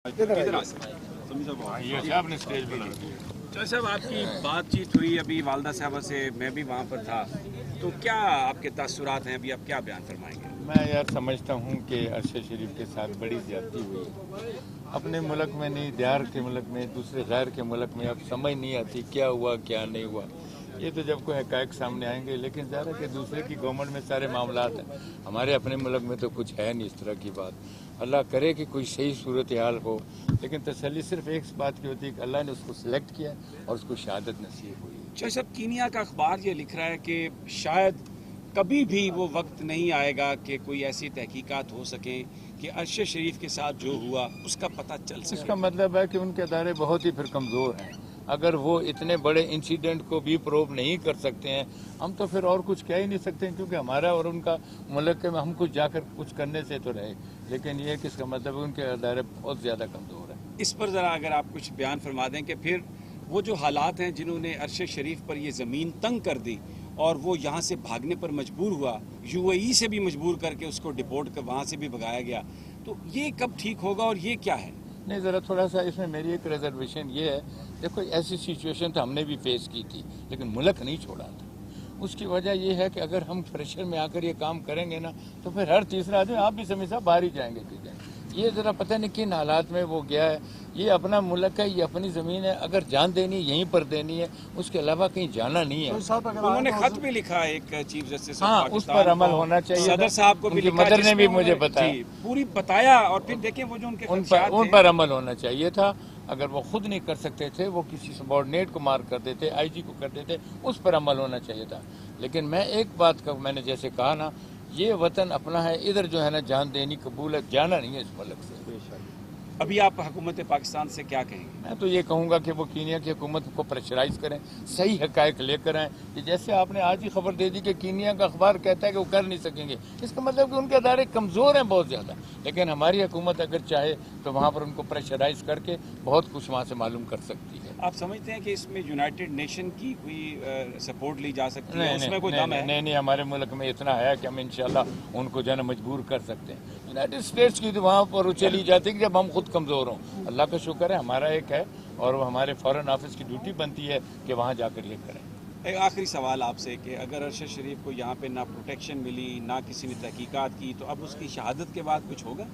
तो साहब आपकी बातचीत हुई अभी वालदा साहबा से, मैं भी वहाँ पर था, तो क्या आपके तासुरात हैं, अभी आप क्या बयान फरमाएंगे? मैं यार समझता हूँ कि अरशद शरीफ के साथ बड़ी ज्यादती हुई। अपने मुल्क में नहीं, दियार के मुल्क में, दूसरे गैर के मुल्क में अब समझ नहीं आती क्या हुआ क्या नहीं हुआ। ये तो जब कोई हक़ाइक़ सामने आएंगे, लेकिन ज़ाहिर है कि दूसरे की गवर्नमेंट में सारे मामलात हैं, हमारे अपने मुल्क में तो कुछ है नहीं इस तरह की बात। अल्लाह करे कि कोई सही सूरत हाल हो, लेकिन तसल्ली सिर्फ एक बात की होती है कि अल्लाह ने उसको सिलेक्ट किया और उसको शहादत नसीब हुई। शाह साहब, कीनिया का अखबार ये लिख रहा है कि शायद कभी भी वो वक्त नहीं आएगा कि कोई ऐसी तहकीकात हो सके कि अरशद शरीफ के साथ जो हुआ उसका पता चल सके। इसका मतलब है कि उनके अदारे बहुत ही फिर कमज़ोर हैं। अगर वो इतने बड़े इंसिडेंट को भी प्रूव नहीं कर सकते हैं, हम तो फिर और कुछ कह ही नहीं सकते हैं, क्योंकि हमारा और उनका मुल्क में हम कुछ जाकर कुछ करने से तो रहे, लेकिन ये कि इसका मतलब उनके अदारे बहुत ज़्यादा कमज़ोर है। इस पर ज़रा अगर आप कुछ बयान फरमा दें कि फिर वो जो हालात हैं जिन्होंने अरशद शरीफ पर ये ज़मीन तंग कर दी और वो यहाँ से भागने पर मजबूर हुआ, यूएई से भी मजबूर करके उसको डिपोर्ट कर वहाँ से भी भगाया गया, तो ये कब ठीक होगा और ये क्या है? नहीं, ज़रा थोड़ा सा इसमें मेरी एक रिजर्वेशन ये है, देखो ऐसी सिचुएशन तो हमने भी फेस की थी, लेकिन मुल्क नहीं छोड़ा था। उसकी वजह ये है कि अगर हम प्रेशर में आकर ये काम करेंगे ना, तो फिर हर तीसरा आदमी, आप भी समझ साहब, बाहर ही जाएंगे किधर। ये ज़रा पता नहीं किन हालात में वो गया है। ये अपना मुल्क है, ये अपनी ज़मीन है, अगर जान देनी यहीं पर देनी है, उसके अलावा कहीं जाना नहीं है। उन्होंने खत भी लिखा है एक चीफ जस्टिस, हाँ, उस पर अमल होना चाहिए। सदर साहब को भी लिखा, मदर ने भी मुझे बताया, पूरी बताया, और फिर देखें वो जो उनके उन पर अमल होना चाहिए था। अगर वो खुद नहीं कर सकते थे, वो किसी सबॉर्डिनेट को मार कर देते, आईजी को कर देते, उस पर अमल होना चाहिए था। लेकिन मैं एक बात का, मैंने जैसे कहा ना, ये वतन अपना है, इधर जो है ना जान देनी कबूल है, जाना नहीं है इस मुल्क से। अभी आप हुकूमत पाकिस्तान से क्या कहेंगे? मैं तो ये कहूँगा कि वो कीनिया की हुकूमत को प्रेशराइज करें, सही हक़ाइक़ लेकर आएँ। कि जैसे आपने आज ही खबर दे दी कि कीनिया का अखबार कहता है कि वो कर नहीं सकेंगे, इसका मतलब कि उनके अदारे कमज़ोर हैं बहुत ज़्यादा। लेकिन हमारी हुकूमत अगर चाहे तो वहाँ पर उनको प्रेशराइज करके बहुत कुछ वहाँ से मालूम कर सकती है। आप समझते हैं कि इसमें यूनाइटेड नेशन की कोई सपोर्ट ली जा सकती है? उसमें कोई दम है? नहीं, हमारे मुल्क में इतना है कि हम इंशाल्लाह उनको जो है मजबूर कर सकते हैं। यूनाइटेड स्टेट्स की तो वहाँ पर चली जाती है जब हम खुद कमज़ोर हों। अल्लाह का शुक्र है हमारा एक है, और वो हमारे फॉरेन ऑफिस की ड्यूटी बनती है कि वहाँ जाकर ये करें। एक आखिरी सवाल आपसे कि अगर अरशद शरीफ को यहाँ पे ना प्रोटेक्शन मिली, ना किसी ने तहकीकात की, तो अब उसकी शहादत के बाद कुछ होगा?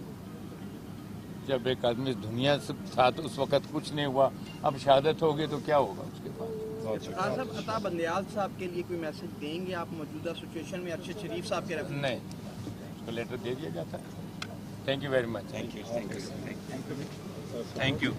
जब एक आदमी दुनिया से था तो उस वक्त कुछ नहीं हुआ, अब शहादत होगी तो क्या होगा उसके बाद? अता बंदयाल साहब के लिए कोई मैसेज देंगे आप मौजूदा सिचुएशन में अरशद शरीफ साहब के रेफरेंस? नहीं, उसको लेटर दे दिया जाता है। Thank you very much. Thank you.